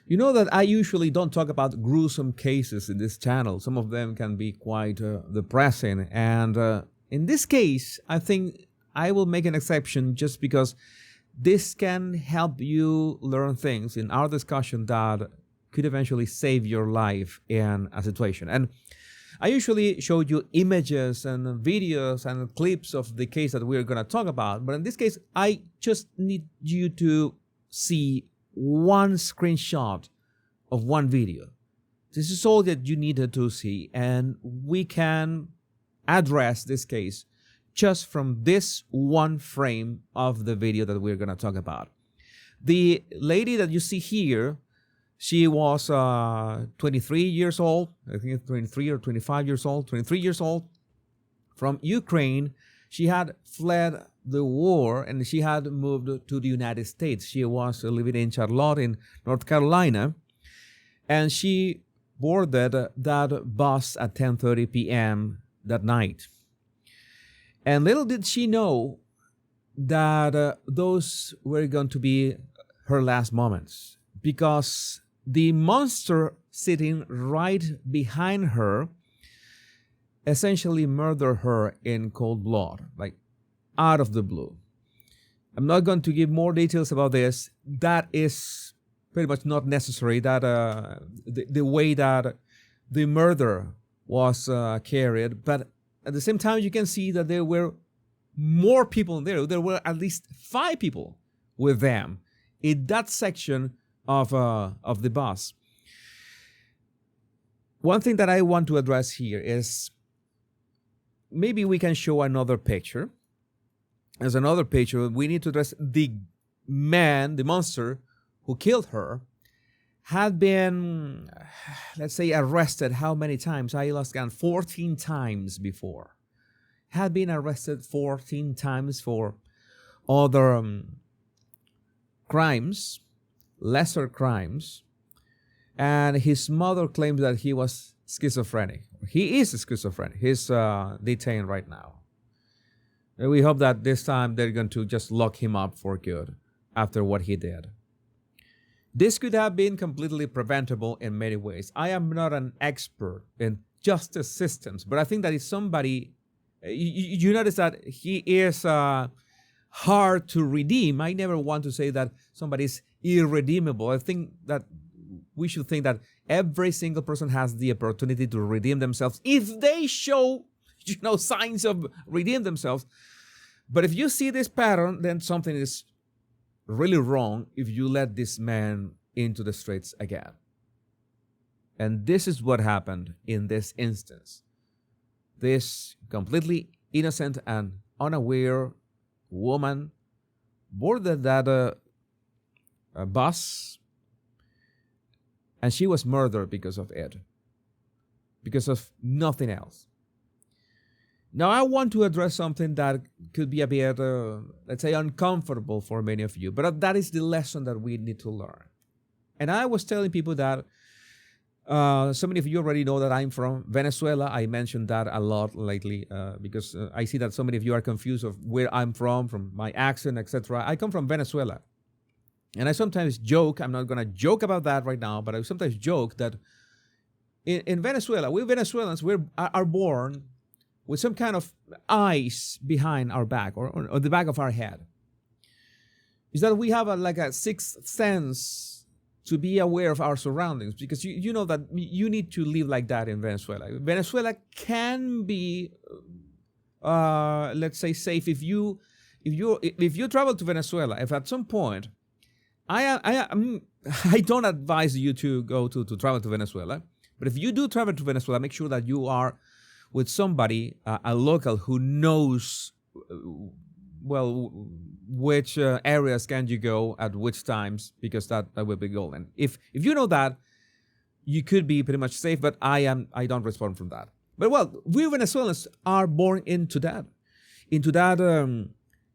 You know that I usually don't talk about gruesome cases in this channel. Some of them can be quite depressing. And in this case, I think I will make an exception just because this can help you learn things in our discussion that could eventually save your life in a situation. And I usually show you images and videos and clips of the case that we're going to talk about. But in this case, I just need you to see one screenshot of one video. This is all that you needed to see, and we can address this case just from this one frame of the video that we're going to talk about. The lady that you see here, she was 23 years old, I think 23 or 25 years old, 23 years old, from Ukraine. She had fled the war and she had moved to the United States. She was living in Charlotte in North Carolina, and she boarded that bus at 10:30 p.m. that night. And little did she know that those were going to be her last moments, because the monster sitting right behind her essentially murdered her in cold blood, like out of the blue. I'm not going to give more details about this. That is pretty much not necessary. That the way that the murder was carried, but at the same time, you can see that there were more people there. There were at least 5 people with them in that section of the bus. One thing that I want to address here is maybe we can show another picture. As another picture, we need to address the man, the monster who killed her, had been, let's say, arrested how many times? I lost count, 14 times before. Had been arrested 14 times for other crimes, lesser crimes, and his mother claims that he was schizophrenic. He is schizophrenic. He's detained right now. And we hope that this time they're going to just lock him up for good after what he did. This could have been completely preventable in many ways. I am not an expert in justice systems, but I think that if somebody, you notice that he is hard to redeem. I never want to say that somebody is irredeemable. I think that we should think that every single person has the opportunity to redeem themselves if they show, signs of redeem themselves. But if you see this pattern, then something is really wrong if you let this man into the streets again. And this is what happened in this instance. This completely innocent and unaware woman boarded that bus, and she was murdered because of it, because of nothing else. Now, I want to address something that could be a bit, let's say, uncomfortable for many of you, but that is the lesson that we need to learn. And I was telling people that so many of you already know that I'm from Venezuela. I mentioned that a lot lately because I see that so many of you are confused of where I'm from my accent, etc. I come from Venezuela. And I sometimes joke, I'm not going to joke about that right now, but I sometimes joke that in Venezuela, we Venezuelans are born with some kind of eyes behind our back or the back of our head. Is that we have a sixth sense to be aware of our surroundings, because you know that you need to live like that in Venezuela. Venezuela can be, let's say, safe if you travel to Venezuela. If at some point, I don't advise you to go to travel to Venezuela, but if you do travel to Venezuela, make sure that you are with somebody, a local who knows, which areas can you go at which times, because that will be golden. If you know that, you could be pretty much safe, but I don't respond from that. But we Venezuelans are born into that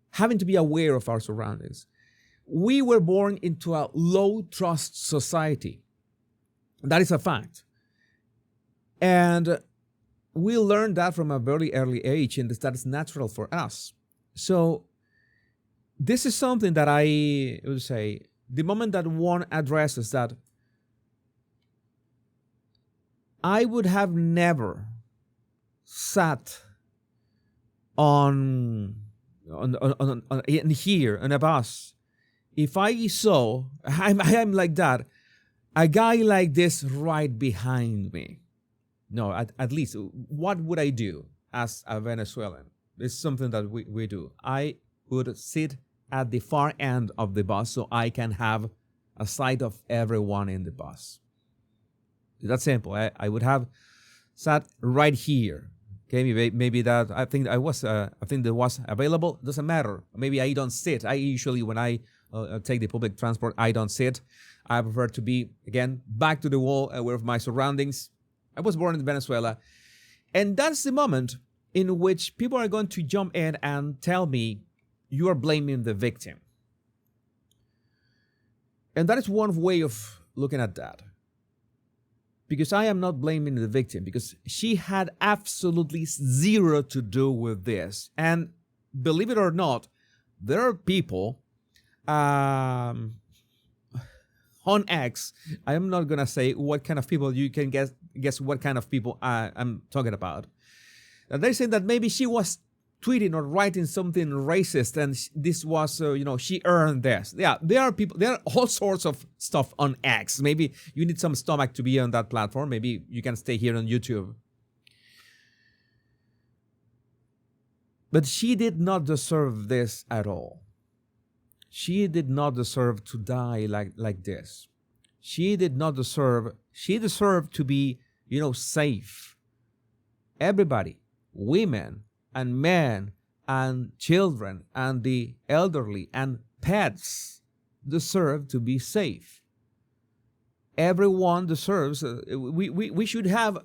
having to be aware of our surroundings. We were born into a low trust society. That is a fact. And we learned that from a very early age, and that is natural for us. So this is something that I would say, the moment that one addresses that I would have never sat in here on a bus if I saw I'm like that, a guy like this right behind me. No, at least what would I do as a Venezuelan? It's something that we do. I would sit at the far end of the bus so I can have a sight of everyone in the bus. That's simple. I would have sat right here. Okay, maybe that I think that was available. Doesn't matter. Maybe I don't sit. I usually, when I take the public transport, I don't sit. I prefer to be, again, back to the wall, aware of my surroundings. I was born in Venezuela, and that's the moment in which people are going to jump in and tell me you are blaming the victim. And that is one way of looking at that. Because I am not blaming the victim, because she had absolutely zero to do with this. And believe it or not, there are people on X. I am not going to say what kind of people. You can guess what kind of people I'm talking about. And they're saying that maybe she was tweeting or writing something racist, and this was, she earned this. Yeah, there are all sorts of stuff on X. Maybe you need some stomach to be on that platform. Maybe you can stay here on YouTube. But she did not deserve this at all. She did not deserve to die like this. She deserved to be, safe. Everybody, women and men and children and the elderly and pets deserve to be safe. Everyone deserves, we should have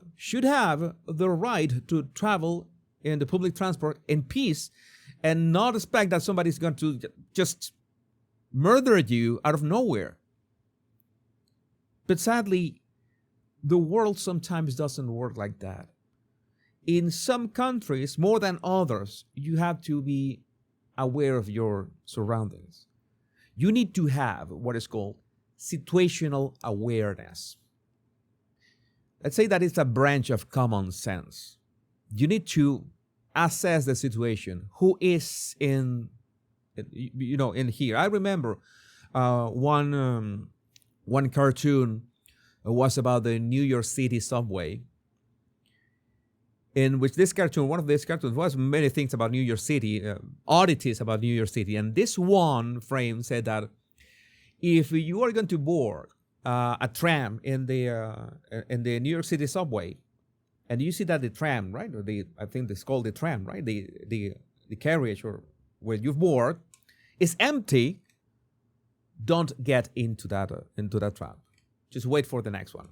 the right to travel in the public transport in peace and not expect that somebody's going to just murder you out of nowhere. But sadly, the world sometimes doesn't work like that. In some countries, more than others, you have to be aware of your surroundings. You need to have what is called situational awareness. Let's say that it's a branch of common sense. You need to assess the situation. Who is in here? I remember one cartoon was about the New York City subway, in which one of these cartoons was many things about New York City, oddities about New York City. And this one frame said that if you are going to board a tram in the New York City subway, and you see that the tram, right, or I think it's called the tram, right, the carriage or where you board is empty, don't get into that tram. Just wait for the next one.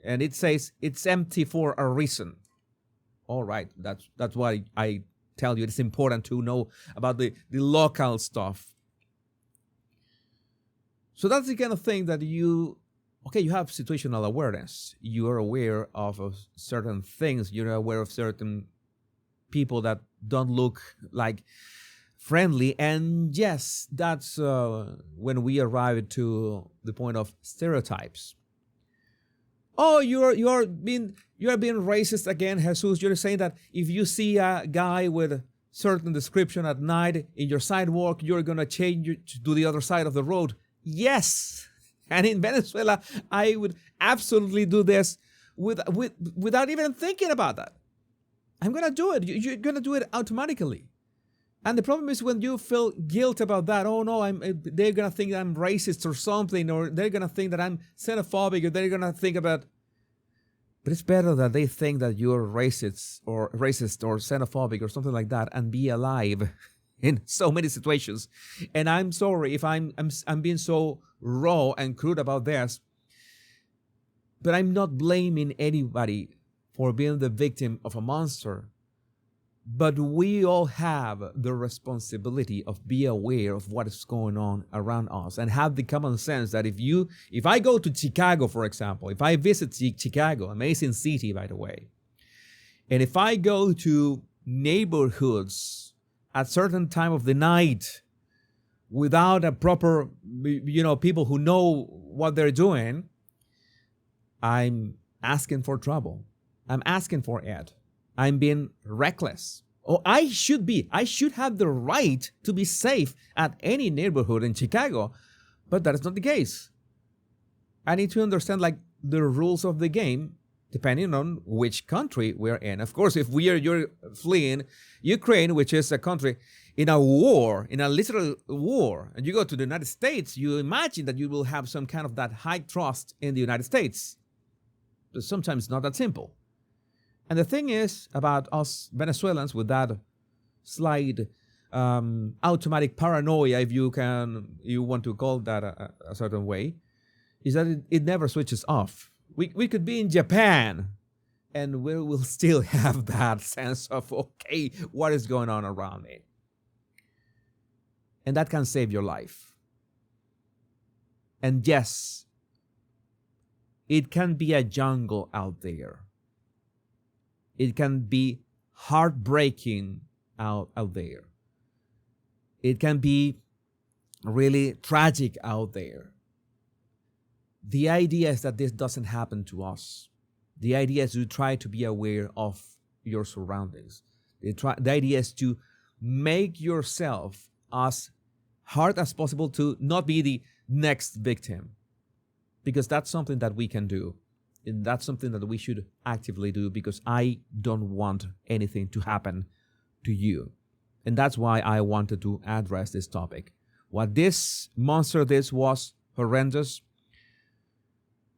And it says it's empty for a reason. All right, that's why I tell you it's important to know about the local stuff. So that's the kind of thing that you have situational awareness. You are aware of certain things. You're aware of certain people that don't look like friendly. And yes, that's when we arrive to the point of stereotypes. Oh, you are being racist again, Jesus. You're saying that if you see a guy with a certain description at night in your sidewalk, you're gonna change to the other side of the road. Yes, and in Venezuela, I would absolutely do this without even thinking about that. I'm gonna do it. You're gonna do it automatically. And the problem is when you feel guilt about that. Oh no, they're gonna think I'm racist or something, or they're gonna think that I'm xenophobic, or they're gonna think about. But it's better that they think that you're racist or xenophobic or something like that, and be alive in so many situations. And I'm sorry if I'm being so raw and crude about this, but I'm not blaming anybody for being the victim of a monster. But we all have the responsibility of be aware of what is going on around us and have the common sense that if I go to Chicago, for example, if I visit Chicago, amazing city, by the way, and if I go to neighborhoods at certain time of the night without a proper, people who know what they're doing, I'm asking for trouble. I'm asking for it. I'm being reckless. Or I should have the right to be safe at any neighborhood in Chicago, but that is not the case. I need to understand like the rules of the game depending on which country we're in. Of course, if you're fleeing Ukraine, which is a country in a war, in a literal war, and you go to the United States, you imagine that you will have some kind of that high trust in the United States. But sometimes it's not that simple. And the thing is about us Venezuelans with that slight automatic paranoia, if you want to call that a certain way, is that it never switches off. We could be in Japan and we will still have that sense of, okay, what is going on around me? And that can save your life. And yes, it can be a jungle out there. It can be heartbreaking out there. It can be really tragic out there. The idea is that this doesn't happen to us. The idea is to try to be aware of your surroundings. The idea is to make yourself as hard as possible to not be the next victim. Because that's something that we can do. And that's something that we should actively do, because I don't want anything to happen to you. And that's why I wanted to address this topic. What this monster did was horrendous.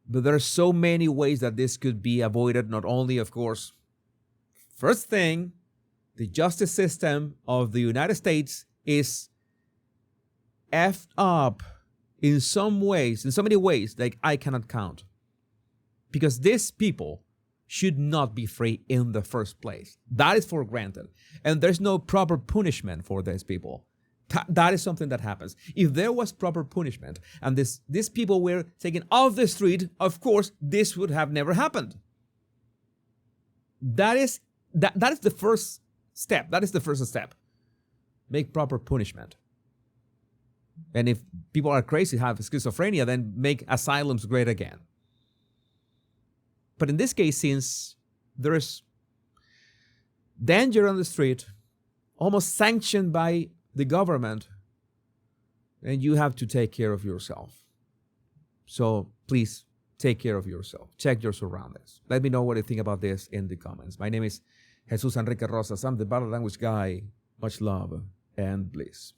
But there are so many ways that this could be avoided. Not only, of course, first thing, the justice system of the United States is effed up in some ways, in so many ways, like I cannot count. Because these people should not be free in the first place. That is for granted. And there's no proper punishment for these people. That is something that happens. If there was proper punishment and these people were taken off the street, of course, this would have never happened. That is the first step. That is the first step. Make proper punishment. And if people are crazy, have schizophrenia, then make asylums great again. But in this case, since there is danger on the street, almost sanctioned by the government, and you have to take care of yourself. So please take care of yourself. Check your surroundings. Let me know what you think about this in the comments. My name is Jesus Enrique Rosas. I'm the Body Language Guy. Much love and bliss.